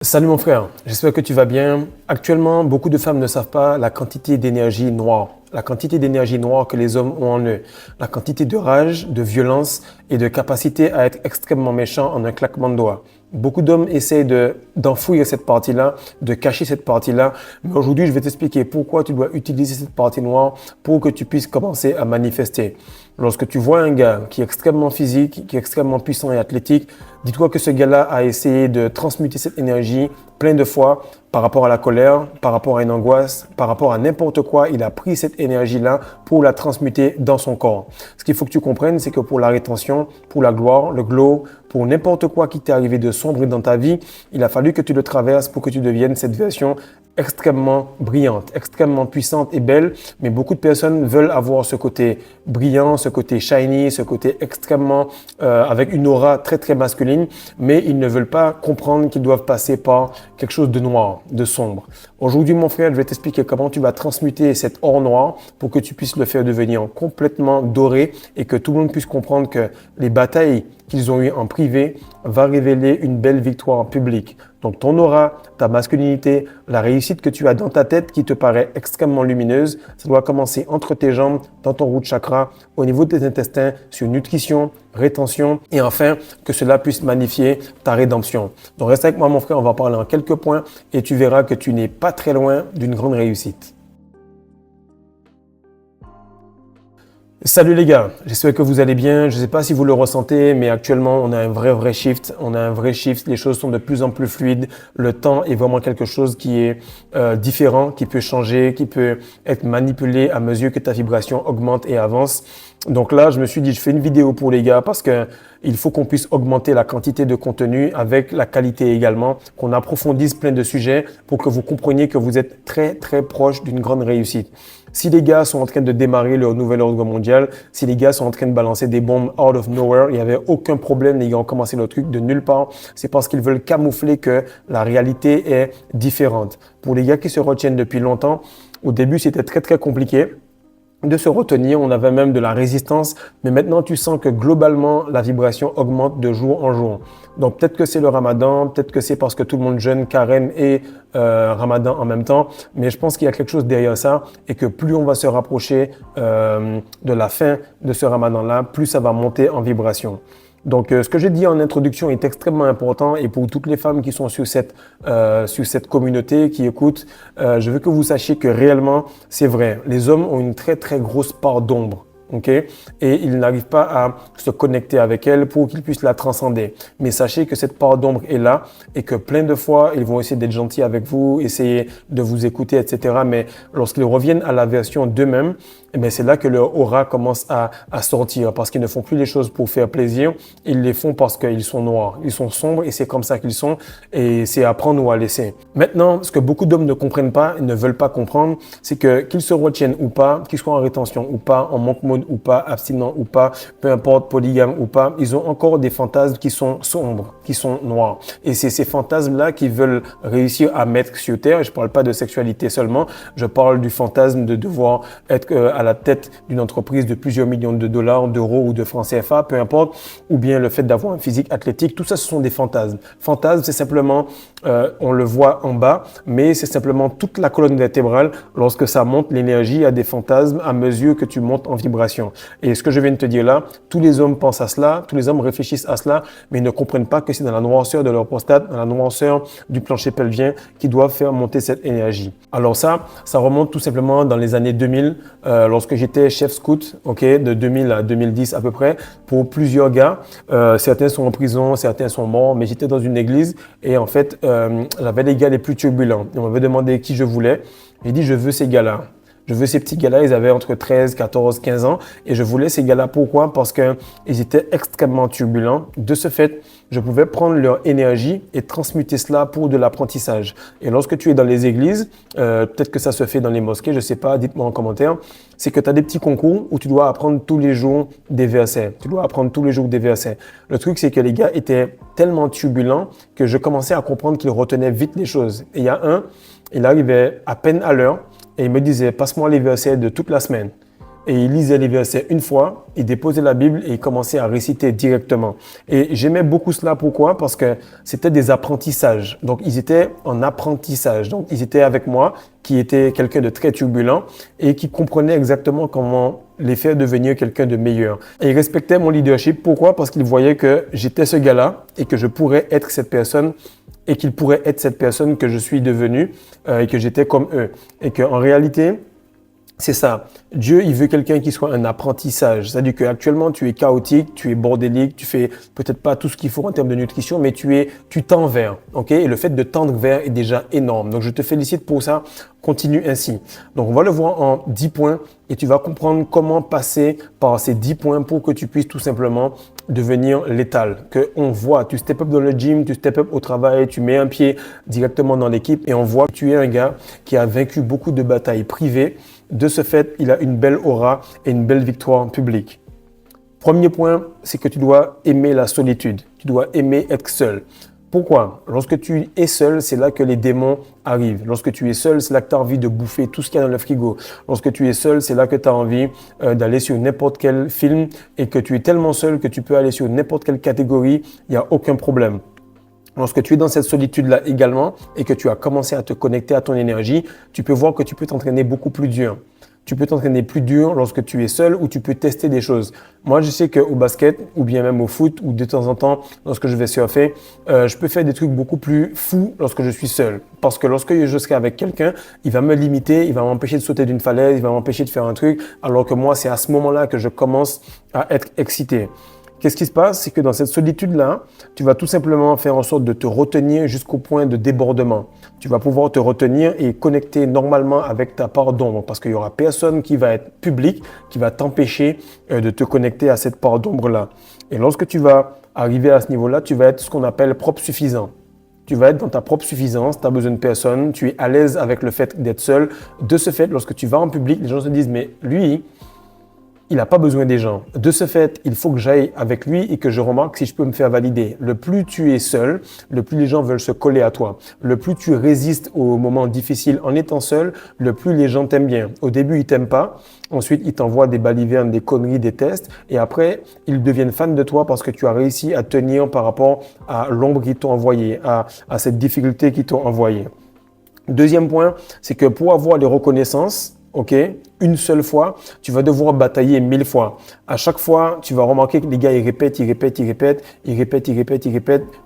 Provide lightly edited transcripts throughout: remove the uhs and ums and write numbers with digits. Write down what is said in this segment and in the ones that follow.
Salut mon frère, j'espère que tu vas bien. Actuellement, beaucoup de femmes ne savent pas la quantité d'énergie noire, la quantité d'énergie noire que les hommes ont en eux, la quantité de rage, de violence et de capacité à être extrêmement méchants en un claquement de doigts. Beaucoup d'hommes essaient d'enfouir cette partie-là, de cacher cette partie-là, mais aujourd'hui, je vais t'expliquer pourquoi tu dois utiliser cette partie noire pour que tu puisses commencer à manifester. Lorsque tu vois un gars qui est extrêmement physique, qui est extrêmement puissant et athlétique, dis-toi que ce gars-là a essayé de transmuter cette énergie plein de fois par rapport à la colère, par rapport à une angoisse, par rapport à n'importe quoi. Il a pris cette énergie-là pour la transmuter dans son corps. Ce qu'il faut que tu comprennes, c'est que pour la rétention, pour la gloire, le glow, pour n'importe quoi qui t'est arrivé de sombre dans ta vie, il a fallu que tu le traverses pour que tu deviennes cette version extrêmement brillante, extrêmement puissante et belle. Mais beaucoup de personnes veulent avoir ce côté brillant, ce côté shiny, ce côté extrêmement avec une aura très très masculine, mais ils ne veulent pas comprendre qu'ils doivent passer par quelque chose de noir, de sombre. Aujourd'hui, mon frère, je vais t'expliquer comment tu vas transmuter cet or noir pour que tu puisses le faire devenir complètement doré et que tout le monde puisse comprendre que les batailles qu'ils ont eues en privé va révéler une belle victoire en public. Donc ton aura, ta masculinité, la réussite que tu as dans ta tête qui te paraît extrêmement lumineuse, ça doit commencer entre tes jambes, dans ton root chakra, au niveau de tes intestins, sur nutrition, rétention et enfin que cela puisse magnifier ta rédemption. Donc reste avec moi mon frère, on va parler en quelques points et tu verras que tu n'es pas très loin d'une grande réussite. Salut les gars, j'espère que vous allez bien. Je ne sais pas si vous le ressentez, mais actuellement on a un vrai shift. On a un vrai shift, les choses sont de plus en plus fluides. Le temps est vraiment quelque chose qui est différent, qui peut changer, qui peut être manipulé à mesure que ta vibration augmente et avance. Donc là, je me suis dit, je fais une vidéo pour les gars parce que il faut qu'on puisse augmenter la quantité de contenu avec la qualité également, qu'on approfondisse plein de sujets pour que vous compreniez que vous êtes très proche d'une grande réussite. Si les gars sont en train de démarrer leur nouvel ordre mondial, si les gars sont en train de balancer des bombes out of nowhere, il n'y avait aucun problème, les gars ont commencé le truc de nulle part. C'est parce qu'ils veulent camoufler que la réalité est différente. Pour les gars qui se retiennent depuis longtemps, au début c'était très compliqué de se retenir, on avait même de la résistance, mais maintenant tu sens que globalement la vibration augmente de jour en jour. Donc peut-être que c'est le Ramadan, peut-être que c'est parce que tout le monde jeûne carême et Ramadan en même temps, mais je pense qu'il y a quelque chose derrière ça et que plus on va se rapprocher de la fin de ce Ramadan-là, plus ça va monter en vibration. Donc, ce que j'ai dit en introduction est extrêmement important et pour toutes les femmes qui sont sur cette communauté, qui écoutent, je veux que vous sachiez que réellement, c'est vrai. Les hommes ont une très grosse part d'ombre. Okay? Et ils n'arrivent pas à se connecter avec elle pour qu'ils puissent la transcender. Mais sachez que cette part d'ombre est là et que plein de fois, ils vont essayer d'être gentils avec vous, essayer de vous écouter, etc. Mais lorsqu'ils reviennent à la version d'eux-mêmes, eh bien, c'est là que leur aura commence à sortir parce qu'ils ne font plus les choses pour faire plaisir. Ils les font parce qu'ils sont noirs, ils sont sombres et c'est comme ça qu'ils sont et c'est à prendre ou à laisser. Maintenant, ce que beaucoup d'hommes ne comprennent pas et ne veulent pas comprendre, c'est que qu'ils se retiennent ou pas, qu'ils soient en rétention ou pas, en manque mode ou pas, abstinent ou pas, peu importe, polygame ou pas, ils ont encore des fantasmes qui sont sombres, qui sont noirs. Et c'est ces fantasmes-là qui veulent réussir à mettre sur terre. Je ne parle pas de sexualité seulement, je parle du fantasme de devoir être à la tête d'une entreprise de plusieurs millions de dollars, d'euros ou de francs CFA, peu importe, ou bien le fait d'avoir un physique athlétique, tout ça, ce sont des fantasmes. Fantasme, c'est simplement, on le voit en bas, mais c'est simplement toute la colonne vertébrale. Lorsque ça monte, l'énergie a des fantasmes à mesure que tu montes en vibration. Et ce que je viens de te dire là, tous les hommes pensent à cela, tous les hommes réfléchissent à cela, mais ils ne comprennent pas que c'est dans la noirceur de leur prostate, dans la noirceur du plancher pelvien qu'ils doivent faire monter cette énergie. Alors ça remonte tout simplement dans les années 2000, lorsque j'étais chef scout, de 2000 à 2010 à peu près, pour plusieurs gars. Certains sont en prison, certains sont morts, mais j'étais dans une église et en fait, j'avais les gars les plus turbulents. On m'avait demandé qui je voulais. J'ai dit, je veux ces gars-là. Je veux ces petits gars-là, ils avaient entre 13, 14, 15 ans et je voulais ces gars-là. Pourquoi? Parce qu'ils étaient extrêmement turbulents. De ce fait, je pouvais prendre leur énergie et transmuter cela pour de l'apprentissage. Et lorsque tu es dans les églises, peut-être que ça se fait dans les mosquées, je ne sais pas, dites-moi en commentaire, c'est que tu as des petits concours où tu dois apprendre tous les jours des versets. Tu dois apprendre tous les jours des versets. Le truc, c'est que les gars étaient tellement turbulents que je commençais à comprendre qu'ils retenaient vite les choses. Et il y a il arrivait à peine à l'heure. Et il me disait, passe-moi les versets de toute la semaine. et il lisait les versets une fois, il déposait la Bible et il commençait à réciter directement. Et j'aimais beaucoup cela. Pourquoi? Parce que c'était des apprentissages. Donc, ils étaient en apprentissage. Donc, ils étaient avec moi, qui était quelqu'un de très turbulent et qui comprenait exactement comment les faire devenir quelqu'un de meilleur. Et ils respectaient mon leadership. Pourquoi? Parce qu'ils voyaient que j'étais ce gars-là et que je pourrais être cette personne et qu'ils pourraient être cette personne que je suis devenu et que j'étais comme eux. Et qu'en réalité, c'est ça. Dieu, il veut quelqu'un qui soit un apprentissage. C'est-à-dire qu'actuellement, tu es chaotique, tu es bordélique, tu fais peut-être pas tout ce qu'il faut en termes de nutrition, mais tu tends vers. Ok? Et le fait de tendre vers est déjà énorme. Donc, je te félicite pour ça. Continue ainsi. Donc, on va le voir en 10 points et tu vas comprendre comment passer par ces 10 points pour que tu puisses tout simplement devenir létal. Que on voit, tu step up dans le gym, tu step up au travail, tu mets un pied directement dans l'équipe et on voit que tu es un gars qui a vaincu beaucoup de batailles privées. De ce fait, il a une belle aura et une belle victoire publique. Premier point, c'est que tu dois aimer la solitude. Tu dois aimer être seul. Pourquoi? Lorsque tu es seul, c'est là que les démons arrivent. Lorsque tu es seul, c'est là que tu as envie de bouffer tout ce qu'il y a dans le frigo. Lorsque tu es seul, c'est là que tu as envie d'aller sur n'importe quel film et que tu es tellement seul que tu peux aller sur n'importe quelle catégorie, il n'y a aucun problème. Lorsque tu es dans cette solitude-là également et que tu as commencé à te connecter à ton énergie, tu peux voir que tu peux t'entraîner beaucoup plus dur. Tu peux t'entraîner plus dur lorsque tu es seul ou tu peux tester des choses. Moi, je sais qu'au basket ou bien même au foot ou de temps en temps, lorsque je vais surfer, je peux faire des trucs beaucoup plus fous lorsque je suis seul. Parce que lorsque je serai avec quelqu'un, il va me limiter, il va m'empêcher de sauter d'une falaise, il va m'empêcher de faire un truc, alors que moi, c'est à ce moment-là que je commence à être excité. Qu'est-ce qui se passe? C'est que dans cette solitude-là, tu vas tout simplement faire en sorte de te retenir jusqu'au point de débordement. Tu vas pouvoir te retenir et connecter normalement avec ta part d'ombre parce qu'il y aura personne qui va être public, qui va t'empêcher de te connecter à cette part d'ombre-là. Et lorsque tu vas arriver à ce niveau-là, tu vas être ce qu'on appelle propre suffisant. Tu vas être dans ta propre suffisance, tu n'as besoin de personne, tu es à l'aise avec le fait d'être seul. De ce fait, lorsque tu vas en public, les gens se disent « mais lui, il n'a pas besoin des gens. De ce fait, il faut que j'aille avec lui et que je remarque si je peux me faire valider. Le plus tu es seul, le plus les gens veulent se coller à toi. Le plus tu résistes aux moments difficiles en étant seul, le plus les gens t'aiment bien. Au début, ils t'aiment pas. Ensuite, ils t'envoient des balivernes, des conneries, des tests. Et après, ils deviennent fans de toi parce que tu as réussi à tenir par rapport à l'ombre qu'ils t'ont envoyé, à cette difficulté qu'ils t'ont envoyée. Deuxième point, c'est que pour avoir les reconnaissances, ok, une seule fois, tu vas devoir batailler 1000 fois. À chaque fois, tu vas remarquer que les gars, ils répètent,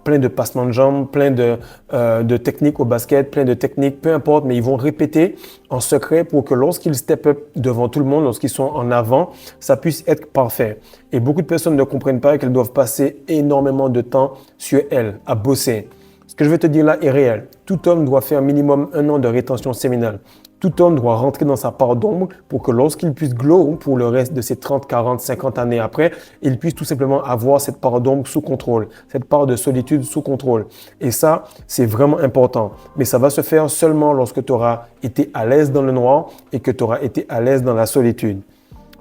plein de passements de jambes, plein de techniques au basket, plein de techniques, peu importe, mais ils vont répéter en secret pour que lorsqu'ils step up devant tout le monde, lorsqu'ils sont en avant, ça puisse être parfait. Et beaucoup de personnes ne comprennent pas qu'elles doivent passer énormément de temps sur elles, à bosser. Ce que je vais te dire là est réel. Tout homme doit faire minimum 1 an de rétention séminale. Tout homme doit rentrer dans sa part d'ombre pour que lorsqu'il puisse glow pour le reste de ses 30, 40, 50 années après, il puisse tout simplement avoir cette part d'ombre sous contrôle, cette part de solitude sous contrôle. Et ça, c'est vraiment important. Mais ça va se faire seulement lorsque tu auras été à l'aise dans le noir et que tu auras été à l'aise dans la solitude.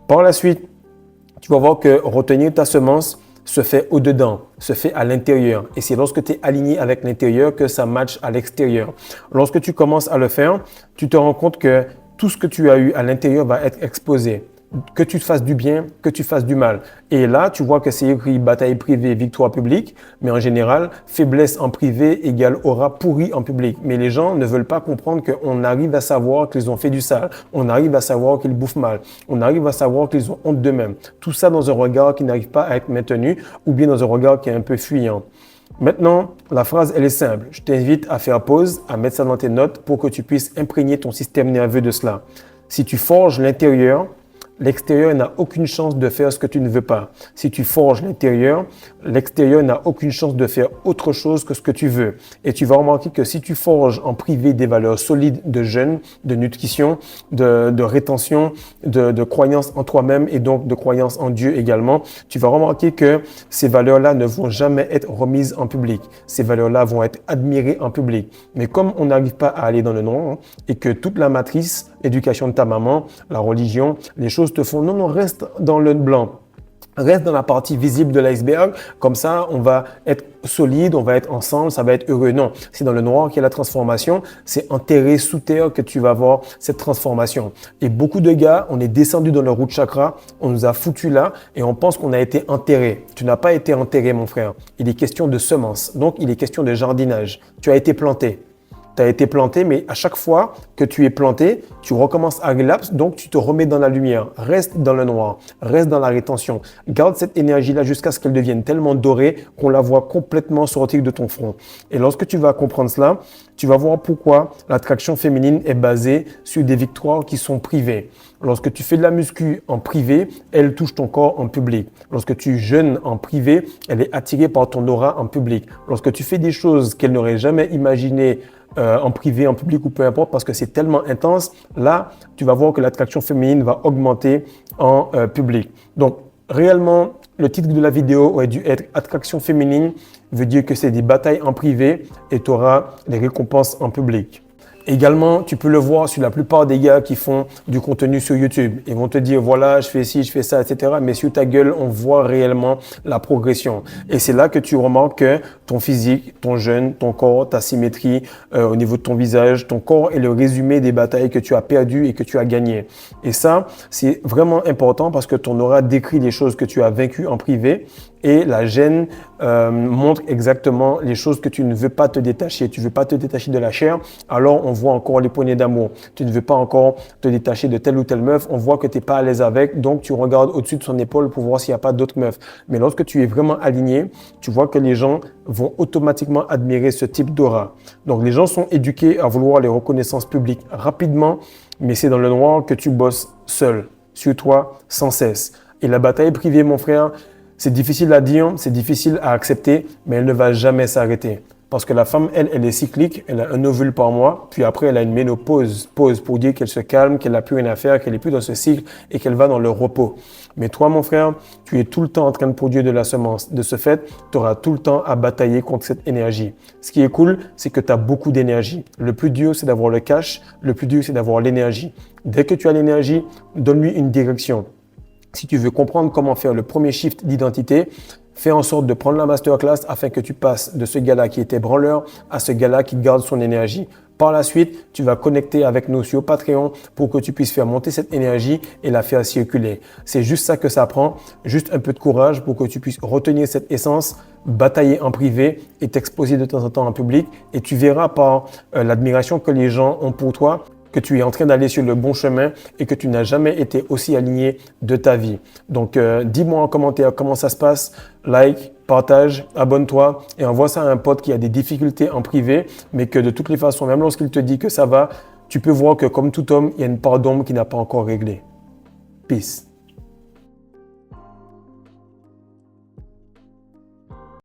Par la suite, tu vas voir que retenir ta semence se fait au-dedans, se fait à l'intérieur. Et c'est lorsque tu es aligné avec l'intérieur que ça match à l'extérieur. Lorsque tu commences à le faire, tu te rends compte que tout ce que tu as eu à l'intérieur va être exposé. Que tu fasses du bien, que tu fasses du mal. Et là, tu vois que c'est écrit bataille privée, victoire publique, mais en général, faiblesse en privé égale aura pourri en public. Mais les gens ne veulent pas comprendre qu'on arrive à savoir qu'ils ont fait du sale, on arrive à savoir qu'ils bouffent mal, on arrive à savoir qu'ils ont honte d'eux-mêmes. Tout ça dans un regard qui n'arrive pas à être maintenu ou bien dans un regard qui est un peu fuyant. Maintenant, la phrase, elle est simple. Je t'invite à faire pause, à mettre ça dans tes notes pour que tu puisses imprégner ton système nerveux de cela. Si tu forges l'intérieur, l'extérieur n'a aucune chance de faire ce que tu ne veux pas. Si tu forges l'intérieur, l'extérieur n'a aucune chance de faire autre chose que ce que tu veux. Et tu vas remarquer que si tu forges en privé des valeurs solides de jeûne, de nutrition, de rétention, de croyance en toi-même et donc de croyance en Dieu également, tu vas remarquer que ces valeurs-là ne vont jamais être remises en public. Ces valeurs-là vont être admirées en public. Mais comme on n'arrive pas à aller dans le noir et que toute la matrice, l'éducation de ta maman, la religion, les choses te font non, reste dans le blanc. Reste dans la partie visible de l'iceberg, comme ça on va être solide, on va être ensemble, ça va être heureux. Non, c'est dans le noir qu'il y a la transformation, c'est enterré sous terre que tu vas voir cette transformation. Et beaucoup de gars, on est descendu dans le root chakra, on nous a foutu là et on pense qu'on a été enterré. Tu n'as pas été enterré mon frère, il est question de semences, donc il est question de jardinage. Tu as été planté. Tu as été planté, mais à chaque fois que tu es planté, tu recommences à relapse, donc tu te remets dans la lumière. Reste dans le noir, reste dans la rétention. Garde cette énergie-là jusqu'à ce qu'elle devienne tellement dorée qu'on la voit complètement sortir de ton front. Et lorsque tu vas comprendre cela, tu vas voir pourquoi l'attraction féminine est basée sur des victoires qui sont privées. Lorsque tu fais de la muscu en privé, elle touche ton corps en public. Lorsque tu jeûnes en privé, elle est attirée par ton aura en public. Lorsque tu fais des choses qu'elle n'aurait jamais imaginées en privé, en public ou peu importe, parce que c'est tellement intense, là, tu vas voir que l'attraction féminine va augmenter en public. Donc, réellement, le titre de la vidéo aurait dû être « Attraction féminine » veut dire que c'est des batailles en privé et tu auras des récompenses en public. Également, tu peux le voir sur la plupart des gars qui font du contenu sur YouTube. Ils vont te dire, voilà, je fais ci, je fais ça, etc. Mais sur ta gueule, on voit réellement la progression. Et c'est là que tu remarques que ton physique, ton jeûne, ton corps, ta symétrie au niveau de ton visage, ton corps est le résumé des batailles que tu as perdues et que tu as gagnées. Et ça, c'est vraiment important parce que ton aura décrit les choses que tu as vaincues en privé. Et la gêne montre exactement les choses que tu ne veux pas te détacher. Tu ne veux pas te détacher de la chair, alors on voit encore les poignées d'amour. Tu ne veux pas encore te détacher de telle ou telle meuf, on voit que tu n'es pas à l'aise avec, donc tu regardes au-dessus de son épaule pour voir s'il n'y a pas d'autres meufs. Mais lorsque tu es vraiment aligné, tu vois que les gens vont automatiquement admirer ce type d'aura. Donc les gens sont éduqués à vouloir les reconnaissances publiques rapidement, mais c'est dans le noir que tu bosses seul, sur toi, sans cesse. Et la bataille privée, mon frère, c'est difficile à dire, c'est difficile à accepter, mais elle ne va jamais s'arrêter. Parce que la femme, elle est cyclique, elle a un ovule par mois, puis après elle a une ménopause, pause pour dire qu'elle se calme, qu'elle n'a plus rien à faire, qu'elle n'est plus dans ce cycle et qu'elle va dans le repos. Mais toi, mon frère, tu es tout le temps en train de produire de la semence. De ce fait, tu auras tout le temps à batailler contre cette énergie. Ce qui est cool, c'est que tu as beaucoup d'énergie. Le plus dur, c'est d'avoir le cash. Le plus dur, c'est d'avoir l'énergie. Dès que tu as l'énergie, donne-lui une direction. Si tu veux comprendre comment faire le premier shift d'identité, fais en sorte de prendre la masterclass afin que tu passes de ce gars-là qui était branleur à ce gars-là qui garde son énergie. Par la suite, tu vas connecter avec nous sur Patreon pour que tu puisses faire monter cette énergie et la faire circuler. C'est juste ça que ça prend, juste un peu de courage pour que tu puisses retenir cette essence, batailler en privé et t'exposer de temps en temps en public. Et tu verras par l'admiration que les gens ont pour toi que tu es en train d'aller sur le bon chemin et que tu n'as jamais été aussi aligné de ta vie. Donc, dis-moi en commentaire comment ça se passe, like, partage, abonne-toi et envoie ça à un pote qui a des difficultés en privé, mais que de toutes les façons, même lorsqu'il te dit que ça va, tu peux voir que comme tout homme, il y a une part d'ombre qui n'a pas encore réglé. Peace.